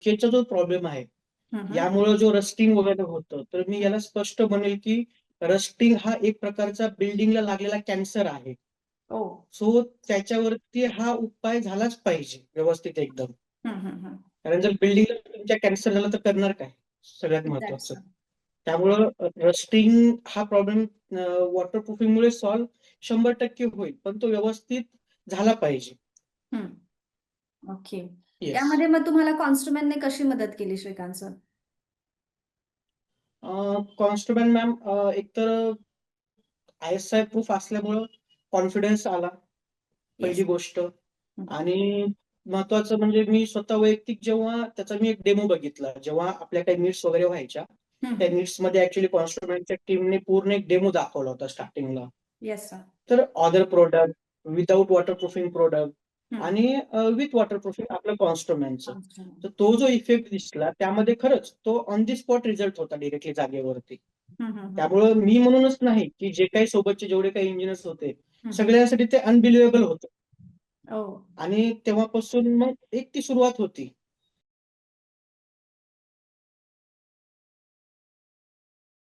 लिकेजचा जो प्रॉब्लेम आहे, हम्म. यामुळे जो रस्टिंग वगैरे होतं, तर मी याला स्पष्ट म्हणेल की रस्टिंग हा एक प्रकारचा बिल्डिंगला लागलेला कॅन्सर आहे. ओ. सो त्याच्यावरती हा उपाय झालाच पाहिजे व्यवस्थित एकदम. हम्म. कारण जर बिल्डिंगला तुमच्या कॅन्सर झाला तर करणार काय? सगळ्यात That's महत्वाचं. त्यामुळं रस्टिंग हा प्रॉब्लेम वॉटरप्रूफिंगमुळे सॉल्व्ह 100% होईल, पण तो व्यवस्थित झाला पाहिजे. ओके. येस. यामध्ये मग तुम्हाला कॉन्स्ट्रुमेंटने कशी मदत केली श्रीकांत सर? कॉन्स्टंट मॅम एकतर ISI प्रूफ असल्यामुळं कॉन्फिडन्स आला, पहिली येस. गोष्ट. आणि महत्वाचं म्हणजे मी स्वतः वैयक्तिक जेव्हा त्याचा मी एक डेमो बघितला, जेव्हा आपल्या काही मीट्स वगैरे व्हायच्या, त्या मीट्स मध्ये ऍक्च्युली कॉन्स्ट्रुमेंटच्या टीमने पूर्ण एक डेमो दाखवला होता स्टार्टिंगला. Yes sir. तर other product, without waterproofing product आणि विथ वॉटरप्रूफिंग आपलं कॉन्स्ट्रुमेंटचं. तर तो जो इफेक्ट दिसला त्यामध्ये खरंच तो ऑन दी स्पॉट रिझल्ट होता डिरेक्टली जागेवरती. त्यामुळं मी म्हणूनच नाही की जे काही सोबतचे जेवढे काही इंजिनियर्स होते सगळ्यांसाठी ते अनबिलिव्हेबल होतं. आणि तेव्हापासून मग एक ती सुरुवात होती